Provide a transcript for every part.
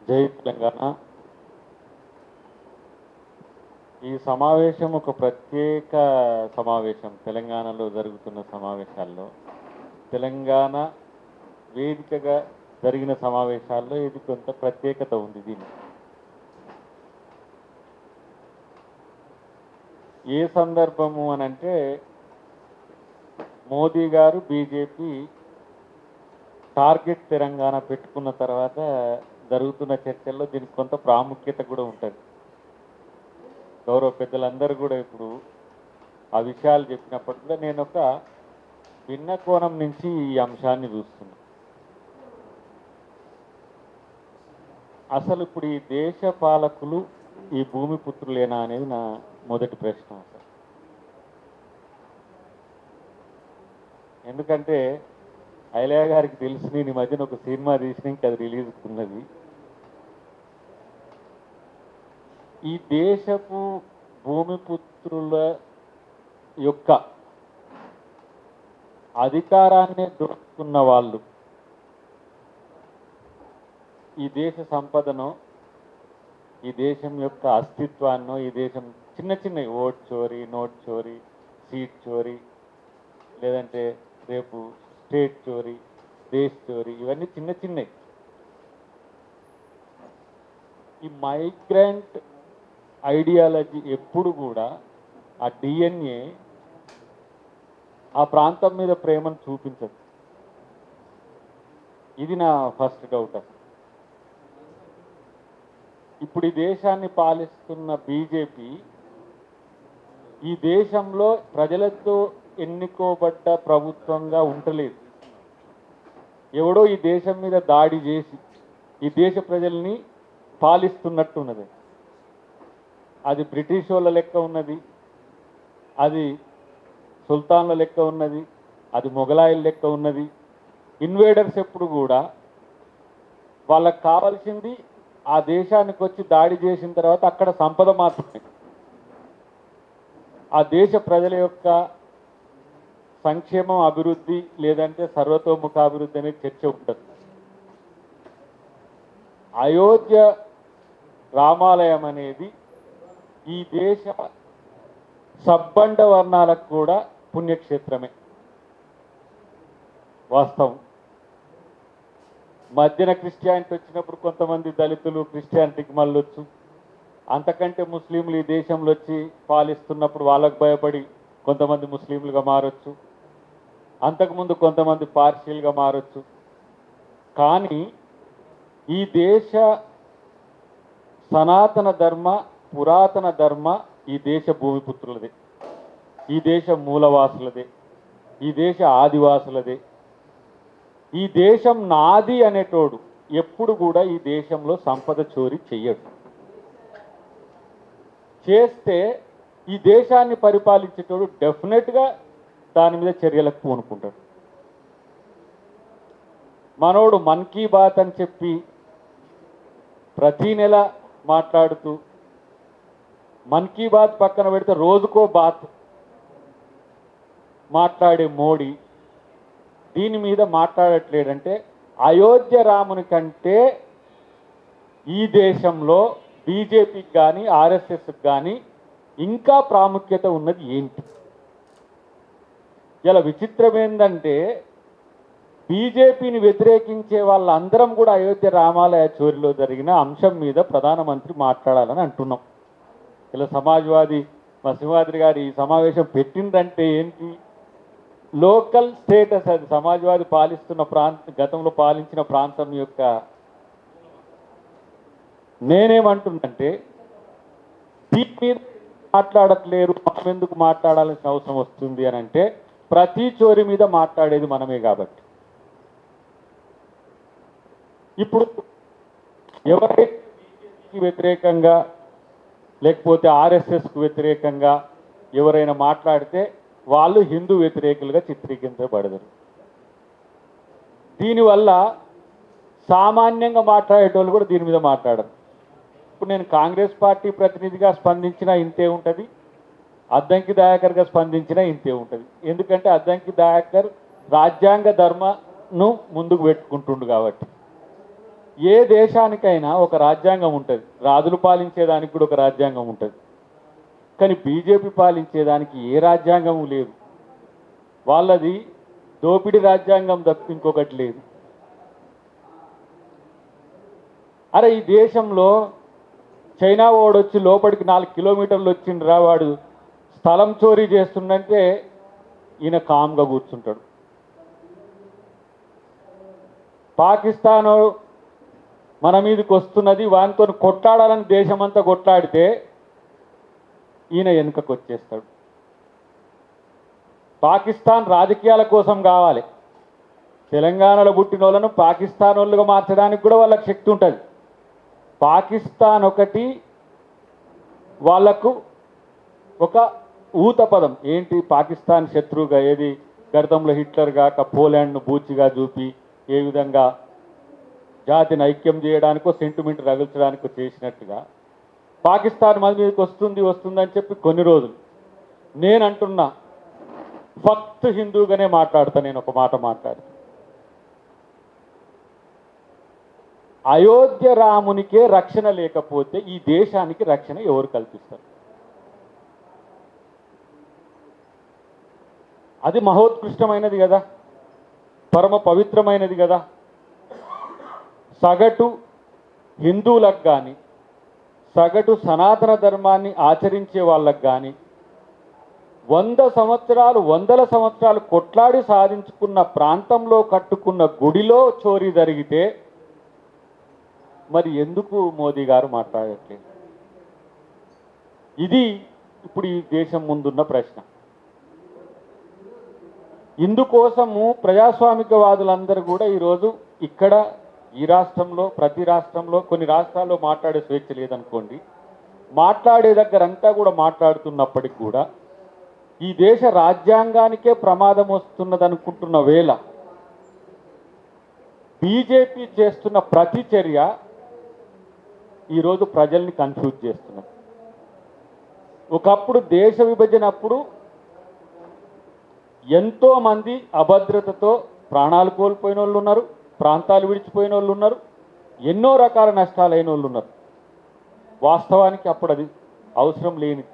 జై తెలంగాణ. ఈ సమావేశం ఒక ప్రత్యేక సమావేశం. తెలంగాణలో జరుగుతున్న సమావేశాల్లో, తెలంగాణ వేదికగా జరిగిన సమావేశాల్లో ఇది కొంత ప్రత్యేకత ఉంది. దీనికి ఏ సందర్భము అనంటే, మోదీ గారు బీజేపీ టార్గెట్ తెలంగాణ పెట్టుకున్న తర్వాత జరుగుతున్న చర్చల్లో దీనికి కొంత ప్రాముఖ్యత కూడా ఉంటుంది. గౌరవ పెద్దలందరూ కూడా ఇప్పుడు ఆ విషయాలు చెప్పినప్పటికీ కూడా నేను ఒక భిన్న కోణం నుంచి ఈ అంశాన్ని చూస్తున్నా. అసలు ఇప్పుడు ఈ దేశ పాలకులు ఈ భూమి పుత్రులేనా అనేది నా మొదటి ప్రశ్న. అసలు ఎందుకంటే ఐలయ్య గారికి తెలిసి నేను ఈ మధ్యన ఒక సినిమా తీసిన, ఇంకా అది రిలీజ్ ఉన్నది. ఈ దేశపు భూమిపుత్రుల యొక్క అధికారాన్ని దొరుకుతున్న వాళ్ళు ఈ దేశ సంపదను, ఈ దేశం యొక్క అస్తిత్వాన్నో, ఈ దేశం చిన్న చిన్న ఓట్ చోరీ, నోట్ చోరీ, సీట్ చోరీ, లేదంటే రేపు స్టేట్ చోరీ, దేశ్ చోరీ, ఇవన్నీ చిన్న చిన్నవి. ఈ మైగ్రెంట్ ఐడియాలజీ ఎప్పుడు కూడా ఆ డిఎన్ఏ ఆ ప్రాంతం మీద ప్రేమను చూపించదు. ఇది నా ఫస్ట్ డౌట్. ఇప్పుడు ఈ దేశాన్ని పాలిస్తున్న బీజేపీ ఈ దేశంలో ప్రజలతో ఎన్నుకోబడ్డ ప్రభుత్వంగా ఉండలేదు. ఎవడో ఈ దేశం మీద దాడి చేసి ఈ దేశ ప్రజల్ని పాలిస్తున్నట్టున్నది. అది బ్రిటిష్ వాళ్ళ లెక్క ఉన్నది, అది సుల్తాన్ల లెక్క ఉన్నది, అది మొఘలాయిల లెక్క ఉన్నది. ఇన్వేడర్స్ ఎప్పుడు కూడా వాళ్ళకు కావాల్సింది ఆ దేశానికి వచ్చి దాడి చేసిన తర్వాత అక్కడ సంపద మాత్రమే. ఆ దేశ ప్రజల యొక్క సంక్షేమం, అభివృద్ధి, లేదంటే సర్వతోముఖ అభివృద్ధి అనే చర్చ ఉంటుంది. అయోధ్య రామాలయం అనేది ఈ దేశ సబ్బండ వర్ణాలకు కూడా పుణ్యక్షేత్రమే. వాస్తవం. మధ్యన క్రిస్టియానిటీ వచ్చినప్పుడు కొంతమంది దళితులు క్రిస్టియానిటీకి మళ్ళొచ్చు. అంతకంటే ముస్లింలు ఈ దేశంలో వచ్చి పాలిస్తున్నప్పుడు వాళ్ళకు భయపడి కొంతమంది ముస్లింలుగా మారొచ్చు. అంతకుముందు కొంతమంది పార్షియల్గా మారొచ్చు. కానీ ఈ దేశ సనాతన ధర్మ, పురాతన ధర్మ ఈ దేశ భూమిపుత్రులదే, ఈ దేశ మూలవాసులదే, ఈ దేశ ఆదివాసులదే. ఈ దేశం నాది అనేటోడు ఎప్పుడు కూడా ఈ దేశంలో సంపద చోరీ చెయ్యడు. చేస్తే ఈ దేశాన్ని పరిపాలించేటోడు డెఫినెట్గా దాని మీద చర్యలకు పూనుకుంటాడు. మనోడు మన్ కీ బాత్ అని చెప్పి ప్రతీ నెల మాట్లాడుతూ, మన్ కీ బాత్ పక్కన పెడితే రోజుకో బాత్ మాట్లాడే మోడీ దీని మీద మాట్లాడట్లేడంటే అయోధ్య రాముని కంటే ఈ దేశంలో బీజేపీకి కానీ ఆర్ఎస్ఎస్కి కానీ ఇంకా ప్రాముఖ్యత ఉన్నది ఏంటి? ఇలా విచిత్రం ఏంటంటే బీజేపీని వ్యతిరేకించే వాళ్ళందరం కూడా అయోధ్య రామాలయ చోరీలో జరిగిన అంశం మీద ప్రధానమంత్రి మాట్లాడాలని అంటున్నాం. ఇలా సమాజ్వాదీ మా సింహాద్రి గారు ఈ సమావేశం పెట్టిందంటే ఏంటి? లోకల్ స్టేటస్, అది సమాజ్వాదీ పాలిస్తున్న గతంలో పాలించిన ప్రాంతం యొక్క. నేనేమంటుందంటే దీని మీద మాట్లాడట్లేరు, మనం ఎందుకు మాట్లాడాల్సిన అవసరం వస్తుంది అని అంటే, ప్రతి చోరీ మీద మాట్లాడేది మనమే కాబట్టి. ఇప్పుడు ఎవరైతే బీజేపీకి వ్యతిరేకంగా లేకపోతే ఆర్ఎస్ఎస్కు వ్యతిరేకంగా ఎవరైనా మాట్లాడితే వాళ్ళు హిందూ వ్యతిరేకులుగా చిత్రీకరించబడతారు. దీనివల్ల సామాన్యంగా మాట్లాడేటోళ్ళు కూడా దీని మీద మాట్లాడరు. ఇప్పుడు నేను కాంగ్రెస్ పార్టీ ప్రతినిధిగా స్పందించినా ఇంతే ఉంటుంది, అద్దంకి దయాకర్గా స్పందించినా ఇంతే ఉంటుంది. ఎందుకంటే అద్దంకి దయాకర్ రాజ్యాంగ ధర్మను ముందుకు పెట్టుకుంటుండు కాబట్టి. ఏ దేశానికైనా ఒక రాజ్యాంగం ఉంటుంది, రాజులు పాలించేదానికి కూడా ఒక రాజ్యాంగం ఉంటుంది. కానీ బీజేపీ పాలించేదానికి ఏ రాజ్యాంగము లేదు. వాళ్ళది దోపిడీ రాజ్యాంగం తప్ప ఇంకొకటి లేదు. అరే ఈ దేశంలో చైనా వాడు వచ్చి లోపలికి 4 కిలోమీటర్లు వచ్చిండ్రా, వాడు స్థలం చోరీ చేస్తుండంటే ఈయన కామ్గా కూర్చుంటాడు. పాకిస్తాన్ మన మీదకి వస్తున్నది, వానితో కొట్లాడాలని దేశమంతా కొట్లాడితే ఈయన వెనుకకు వచ్చేస్తాడు. పాకిస్తాన్ రాజకీయాల కోసం కావాలి, తెలంగాణలో పుట్టిన వాళ్ళను పాకిస్తాన్ వాళ్ళుగా మార్చడానికి కూడా వాళ్ళకి శక్తి ఉంటుంది. పాకిస్తాన్ ఒకటి వాళ్లకు ఒక ఊత పదం. ఏంటి పాకిస్తాన్ శత్రువుగా, ఏది గతంలో హిట్లర్ గాక పోలాండ్ను బూచిగా చూపి ఏ విధంగా జాతిని ఐక్యం చేయడానికో సెంటిమెంట్ రగిల్చడానికో చేసినట్టుగా పాకిస్తాన్ మన మీదకి వస్తుందని చెప్పి కొన్ని రోజులు నేను అంటున్నా, ఫక్త్ హిందూగానే మాట్లాడతా. నేను ఒక మాట మాట్లాడుతా, అయోధ్య రామునికే రక్షణ లేకపోతే ఈ దేశానికి రక్షణ ఎవరు కల్పిస్తారు? అది మహోత్కృష్టమైనది కదా, పరమ పవిత్రమైనది కదా. సగటు హిందువులకు కానీ, సగటు సనాతన ధర్మాన్ని ఆచరించే వాళ్ళకు కానీ వందల సంవత్సరాలు కొట్లాడి సాధించుకున్న ప్రాంతంలో కట్టుకున్న గుడిలో చోరీ జరిగితే మరి ఎందుకు మోదీ గారు మాట్లాడట్లేదు? ఇది ఇప్పుడు ఈ దేశం ముందున్న ప్రశ్న. ఇందుకోసము ప్రజాస్వామికవాదులందరూ కూడా ఈరోజు ఇక్కడ ఈ రాష్ట్రంలో, ప్రతి రాష్ట్రంలో, కొన్ని రాష్ట్రాల్లో మాట్లాడే స్వేచ్ఛ లేదనుకోండి, మాట్లాడే దగ్గరంతా కూడా మాట్లాడుతున్నప్పటికి కూడా ఈ దేశ రాజ్యాంగానికే ప్రమాదం వస్తున్నదనుకుంటున్న వేళ బీజేపీ చేస్తున్న ప్రతి చర్య ఈరోజు ప్రజల్ని కన్ఫ్యూజ్ చేస్తున్నది. ఒకప్పుడు దేశ విభజన అప్పుడు ఎంతోమంది అభద్రతతో ప్రాణాలు కోల్పోయిన వాళ్ళు ఉన్నారు, ప్రాంతాలు విడిచిపోయిన వాళ్ళు ఉన్నారు, ఎన్నో రకాల నష్టాలైన వాళ్ళు ఉన్నారు. వాస్తవానికి అప్పుడు అది అవసరం లేని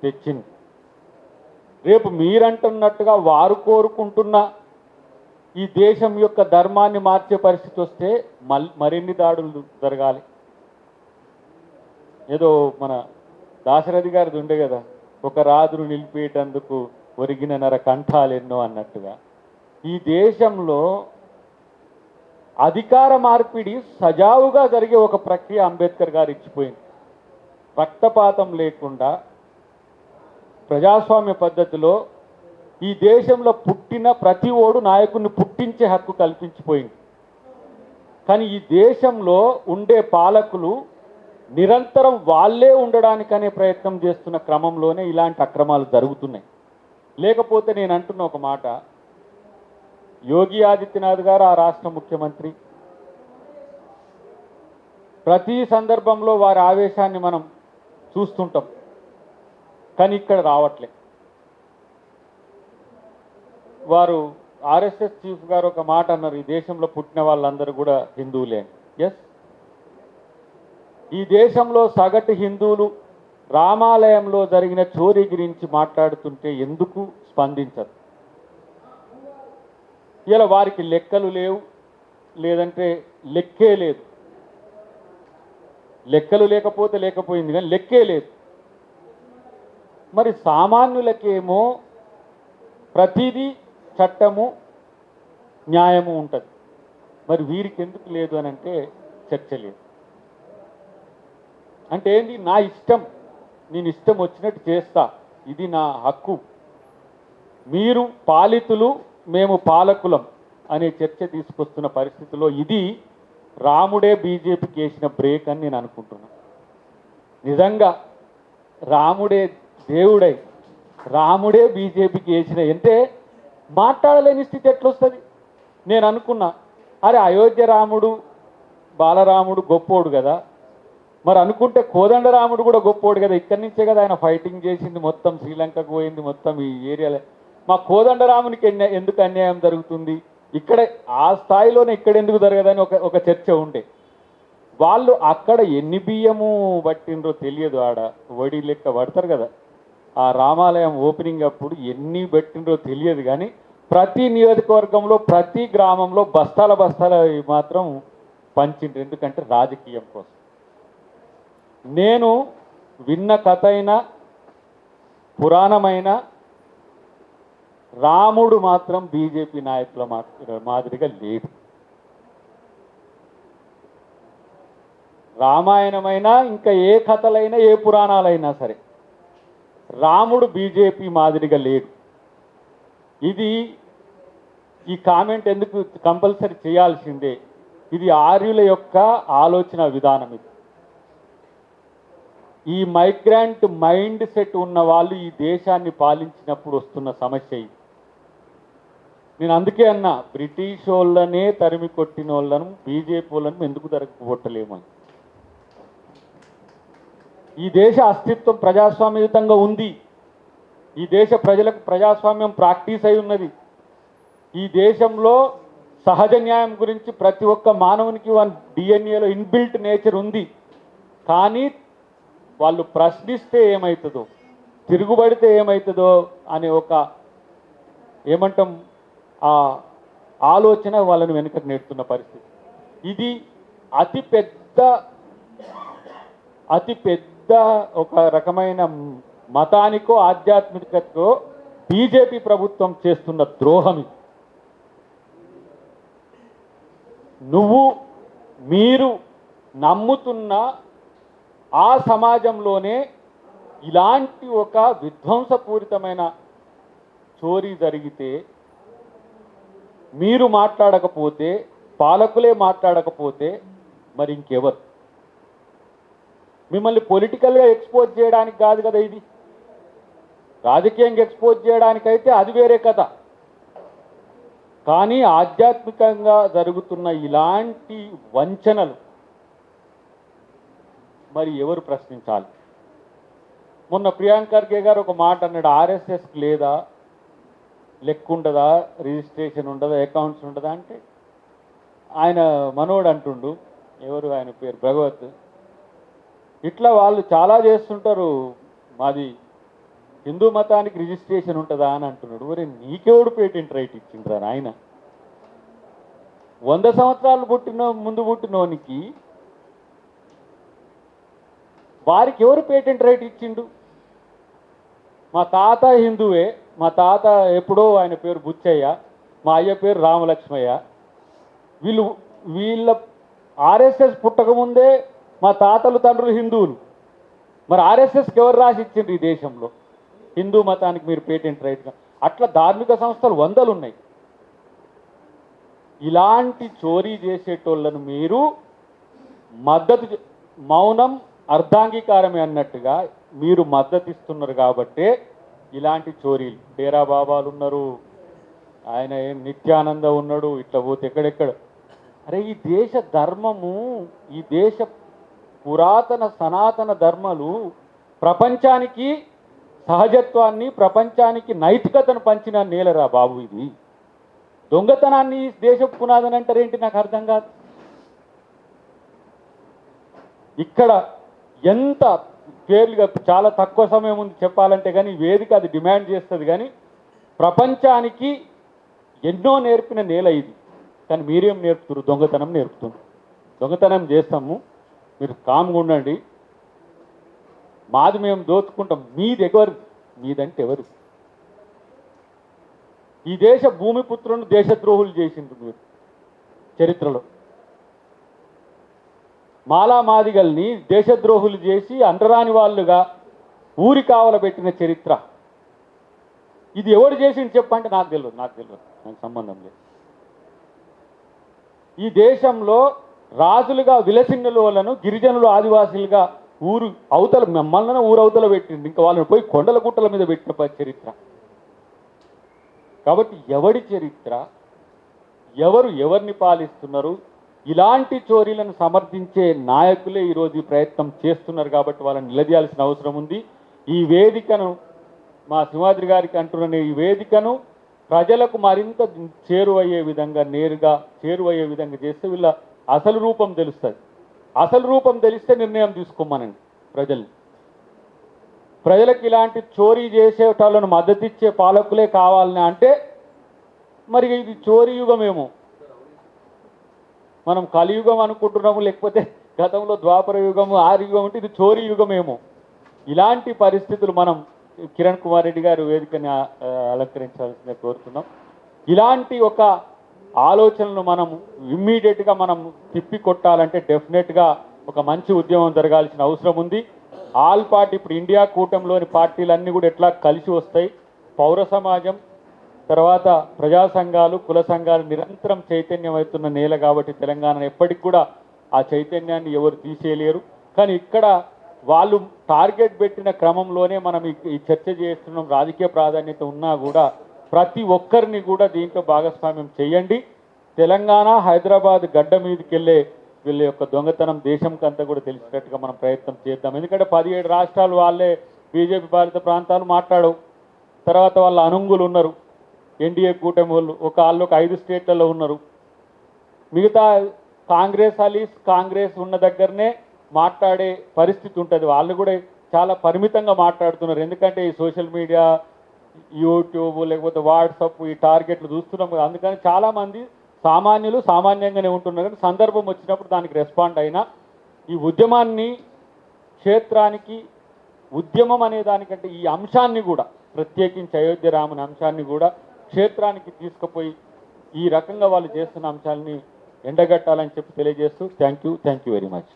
తెచ్చింది. రేపు మీరంటున్నట్టుగా వారు కోరుకుంటున్న ఈ దేశం యొక్క ధర్మాన్ని మార్చే పరిస్థితి వస్తే మరిన్ని దాడులు జరగాలి. ఏదో మన దాశరథి గారిది ఉండే కదా, ఒక రాజును నిలిపేటందుకు ఒరిగిన కంఠాలు ఎన్నో అన్నట్టుగా ఈ దేశంలో అధికార మార్పిడి సజావుగా జరిగే ఒక ప్రక్రియ అంబేద్కర్ గారు ఇచ్చిపోయింది. రక్తపాతం లేకుండా ప్రజాస్వామ్య పద్ధతిలో ఈ దేశంలో పుట్టిన ప్రతి ఓడు నాయకుడిని పుట్టించే హక్కు కల్పించిపోయింది. కానీ ఈ దేశంలో ఉండే పాలకులు నిరంతరం వాళ్ళే ఉండడానికనే ప్రయత్నం చేస్తున్న క్రమంలోనే ఇలాంటి అక్రమాలు జరుగుతున్నాయి. లేకపోతే నేను అంటున్న ఒక మాట, యోగి ఆదిత్యనాథ్ గారు ఆ రాష్ట్ర ముఖ్యమంత్రి, ప్రతి సందర్భంలో వారి ఆవేశాన్ని మనం చూస్తుంటాం, కానీ ఇక్కడ రావట్లే. వారు ఆర్ఎస్ఎస్ చీఫ్ గారు ఒక మాట అన్నారు, ఈ దేశంలో పుట్టిన వాళ్ళందరూ కూడా హిందువులే. ఎస్, ఈ దేశంలో సగటు హిందువులు రామాలయంలో జరిగిన చోరీ గురించి మాట్లాడుతుంటే ఎందుకు స్పందించరు? ఇలా వారికి లెక్కలు లేవు, లేదంటే లెక్కే లేదు. లెక్కలు లేకపోతే లేకపోయింది, కానీ లెక్కే లేదు. మరి సామాన్యులకేమో ప్రతిదీ చట్టము న్యాయము ఉంటుంది, మరి వీరికి ఎందుకు లేదు అని అంటే చర్చ లేదు. అంటే ఏంటి? నా ఇష్టం, నేను ఇష్టం వచ్చినట్టు చేస్తా, ఇది నా హక్కు, మీరు పాలితులు మేము పాలకులం అనే చర్చ తీసుకొస్తున్న పరిస్థితిలో ఇది రాముడే బీజేపీకి వేసిన బ్రేక్ అని నేను అనుకుంటున్నాను. నిజంగా రాముడే దేవుడై రాముడే బీజేపీకి వేసిన అంటే మాట్లాడలేని స్థితి ఎట్లొస్తుంది? నేను అనుకున్నా, అరే అయోధ్య రాముడు బాలరాముడు గొప్పోడు కదా, మరి అనుకుంటే కోదండరాముడు కూడా గొప్పోడు కదా, ఇక్కడి నుంచే కదా ఆయన ఫైటింగ్ చేసింది, మొత్తం శ్రీలంకకు పోయింది, మొత్తం ఈ ఏరియాలో. మా కోదండరామునికి ఎందుకు అన్యాయం జరుగుతుంది? ఇక్కడే ఆ స్థాయిలోనే ఇక్కడ ఎందుకు జరగదని ఒక చర్చ ఉండే. వాళ్ళు అక్కడ ఎన్ని బియ్యము పట్టినరో తెలియదు. ఆడ వడి లెక్క పడతారు కదా, ఆ రామాలయం ఓపెనింగ్ అప్పుడు ఎన్ని పెట్టినరో తెలియదు. కానీ ప్రతి నియోజకవర్గంలో ప్రతి గ్రామంలో బస్తాల బస్తాల మాత్రం పంచిండ్రు. ఎందుకంటే రాజకీయం కోసం. నేను విన్న కథ అయినా పురాణమైన రాముడు మాత్రం బీజేపీ నాయకుల మాదిరిగా లేడు. రామాయణమైనా ఇంకా ఏ కథలైనా ఏ పురాణాలైనా సరే రాముడు బీజేపీ మాదిరిగా లేడు. ఈ కామెంట్ ఎందుకు కంపల్సరీ చేయాల్సిందే. ఇది ఆర్యుల యొక్క ఆలోచన విధానం. ఇది ఈ మైగ్రాంట్ మైండ్ సెట్ ఉన్న వాళ్ళు ఈ దేశాన్ని పాలించినప్పుడు వస్తున్న సమస్య ఇది. నేను అందుకే అన్నా, బ్రిటిష్ వాళ్ళనే తరిమి కొట్టిన వాళ్ళను బీజేపీ వాళ్ళను ఎందుకు కొట్టలేమని. ఈ దేశ అస్తిత్వం ప్రజాస్వామ్యయుతంగా ఉంది. ఈ దేశ ప్రజలకు ప్రజాస్వామ్యం ప్రాక్టీస్ అయి ఉన్నది. ఈ దేశంలో సహజ న్యాయం గురించి ప్రతి ఒక్క మానవునికి డిఎన్ఏలో ఇన్బిల్ట్ నేచర్ ఉంది. కానీ వాళ్ళు ప్రశ్నిస్తే ఏమవుతుందో, తిరుగుబడితే ఏమవుతుందో అనే ఒక ఏమంటాం ఆ ఆలోచన వాళ్ళని వెనుకకు నెడుతున్న పరిస్థితి. ఇది అతి పెద్ద ఒక రకమైన మతానికో ఆధ్యాత్మికతకో బీజేపీ ప్రభుత్వం చేస్తున్న ద్రోహం. మీరు నమ్ముతున్న ఆ సమాజంలోనే ఇలాంటి ఒక విధ్వంసపూరితమైన చోరీ జరిగితే మీరు మాట్లాడకపోతే, పాలకులే మాట్లాడకపోతే మరి ఇంకెవరు? మిమ్మల్ని పొలిటికల్గా ఎక్స్పోజ్ చేయడానికి కాదు కదా ఇది. రాజకీయంగా ఎక్స్పోజ్ చేయడానికైతే అది వేరే కథ. కానీ ఆధ్యాత్మికంగా జరుగుతున్న ఇలాంటి వంచనలు మరి ఎవరు ప్రశ్నించాలి? మొన్న ప్రియాంక ఖర్గే గారు ఒక మాట అన్నాడు, ఆర్ఎస్ఎస్కి లేదా లెక్క ఉండదా, రిజిస్ట్రేషన్ ఉండదా, అకౌంట్స్ ఉండదా అంటే ఆయన మనోడు అంటుండు, ఎవరు ఆయన పేరు భగవత్, ఇట్లా వాళ్ళు చాలా చేస్తుంటారు, మాది హిందూ మతానికి రిజిస్ట్రేషన్ ఉంటుందా అని అంటున్నాడు. మరి నీకెవడు పేటెంట్ రైట్ ఇచ్చిండ్రా ఆయన? 100 సంవత్సరాలు ముందు పుట్టినోనికి వారికి ఎవరు పేటెంట్ రైట్ ఇచ్చిండు? మా తాత హిందువే, మా తాత ఎప్పుడో ఆయన పేరు బుచ్చయ్య, మా అయ్య పేరు రామలక్ష్మయ్య. వీళ్ళ ఆర్ఎస్ఎస్ పుట్టకముందే మా తాతలు తండ్రులు హిందువులు. మరి ఆర్ఎస్ఎస్కి ఎవరు రాసి ఇచ్చిండ్రు ఈ దేశంలో హిందూ మతానికి మీరు పేటెంట్ రైట్గా? అట్లా ధార్మిక సంస్థలు 100 ఉన్నాయి. ఇలాంటి చోరీ చేసేటోళ్ళను మీరు మౌనం అర్ధాంగీకారమే అన్నట్టుగా మీరు మద్దతు ఇస్తున్నారు. కాబట్టే ఇలాంటి చోరీలు. డేరా బాబాలు ఉన్నారు, ఆయన నిత్యానంద ఉన్నాడు, ఇట్లా పోతే ఎక్కడెక్కడ. అరే ఈ దేశ ధర్మము, ఈ దేశ పురాతన సనాతన ధర్మాలు ప్రపంచానికి సహజత్వాన్ని, ప్రపంచానికి నైతికతను పంచిన నేలరా బాబు ఇది. దొంగతనాన్ని దేశ పునాదని అంటారేంటి? నాకు అర్థం కాదు. ఇక్కడ ఎంత క్లియర్గా చాలా తక్కువ సమయం ఉంది చెప్పాలంటే, కానీ వేదిక అది డిమాండ్ చేస్తుంది. కానీ ప్రపంచానికి ఎన్నో నేర్పిన నేల ఇది. కానీ మీరేం నేర్పుతున్నారు? దొంగతనం నేర్పుతున్నారు. దొంగతనం చేస్తాము, మీరు కామ్గా ఉండండి, మాది మేము దోచుకుంటాం. మీదంటే ఎవరు? ఈ దేశ భూమిపుత్రులను దేశద్రోహులు చేసిండ్రు మీరు చరిత్రలో. మాలామాదిగల్ని దేశద్రోహులు చేసి అంటరాని వాళ్ళుగా ఊరి కావలబెట్టిన చరిత్ర ఇది. ఎవరు చేసిండు చెప్పంటే నాకు తెలియదు, నాకు సంబంధం లేదు. ఈ దేశంలో రాజులుగా విలసిన్నులను గిరిజనులు ఆదివాసులుగా ఊరు అవతల మమ్మల్ని ఊరవతల పెట్టిండు, ఇంకా వాళ్ళని పోయి కొండల గుట్టల మీద పెట్టిన చరిత్ర. కాబట్టి ఎవడి చరిత్ర, ఎవరిని పాలిస్తున్నారు? ఇలాంటి చోరీలను సమర్థించే నాయకులే ఈరోజు ఈ ప్రయత్నం చేస్తున్నారు. కాబట్టి వాళ్ళని నిలదీయాల్సిన అవసరం ఉంది. ఈ వేదికను మా సింహాద్రి గారికి అంటున్న ఈ వేదికను ప్రజలకు మరింత చేరువయ్యే విధంగా, నేరుగా చేరువయ్యే విధంగా చేస్తే వీళ్ళ అసలు రూపం తెలుస్తుంది. అసలు రూపం తెలిస్తే నిర్ణయం తీసుకోమనండి ప్రజల్ని. ప్రజలకు ఇలాంటి చోరీ చేసేటాలను మద్దతిచ్చే పాలకులే కావాలని అంటే మరి ఇది చోరీ యుగమేమో, మనం కలియుగం అనుకుంటున్నాము, లేకపోతే గతంలో ద్వాపర యుగము ఆర్యుగం అంటే ఇది చోరీ యుగమేమో. ఇలాంటి పరిస్థితులు మనం కిరణ్ కుమార్ రెడ్డి గారు వేదికని అలంకరించాల్సిందే కోరుతున్నాం. ఇలాంటి ఒక ఆలోచనలు మనం ఇమ్మీడియట్గా మనం తిప్పి కొట్టాలంటే డెఫినెట్గా ఒక మంచి ఉద్యమం జరగాల్సిన అవసరం ఉంది. ఆల్ పార్టీ ఇప్పుడు ఇండియా కూటమిలోని పార్టీలన్నీ కూడా ఎట్లా కలిసి వస్తాయి, పౌర సమాజం తర్వాత ప్రజా సంఘాలు కుల సంఘాలు నిరంతరం చైతన్యం అవుతున్న నేల కాబట్టి తెలంగాణ ఎప్పటికి కూడా ఆ చైతన్యాన్ని ఎవరు తీసేయలేరు. కానీ ఇక్కడ వాళ్ళు టార్గెట్ పెట్టిన క్రమంలోనే మనం ఈ చర్చ చేస్తున్నాం. రాజకీయ ప్రాధాన్యత ఉన్నా కూడా ప్రతి ఒక్కరిని కూడా దీంట్లో భాగస్వామ్యం చేయండి. తెలంగాణ హైదరాబాద్ గడ్డ మీదకి వెళ్ళే వీళ్ళ యొక్క దొంగతనం దేశంకంతా కూడా తెలిసినట్టుగా మనం ప్రయత్నం చేద్దాం. ఎందుకంటే 17 రాష్ట్రాలు వాళ్ళే బీజేపీ పాలిత ప్రాంతాలు మాట్లాడవు. తర్వాత వాళ్ళ అనుంగులు ఉన్నారు, ఎన్డీఏ కూటమి వాళ్ళు వాళ్ళు ఒక 5 స్టేట్లలో ఉన్నారు. మిగతా కాంగ్రెస్ ఉన్న దగ్గరనే మాట్లాడే పరిస్థితి ఉంటుంది. వాళ్ళు కూడా చాలా పరిమితంగా మాట్లాడుతున్నారు. ఎందుకంటే ఈ సోషల్ మీడియా, యూట్యూబ్ లేకపోతే వాట్సాప్ ఈ టార్గెట్లు చూస్తున్నాం కదా. అందుకని చాలామంది సామాన్యులు సామాన్యంగానే ఉంటున్నారు. కానీ సందర్భం వచ్చినప్పుడు దానికి రెస్పాండ్ అయినా ఈ ఉద్యమాన్ని క్షేత్రానికి ఉద్యమం అనే దానికంటే ఈ అంశాన్ని కూడా ప్రత్యేకించి అయోధ్య రాముని అంశాన్ని కూడా క్షేత్రానికి తీసుకుపోయి ఈ రకంగా వాళ్ళు చేస్తున్న అంశాలని ఎండగట్టాలని చెప్పి తెలియజేస్తూ థ్యాంక్ యూ వెరీ మచ్.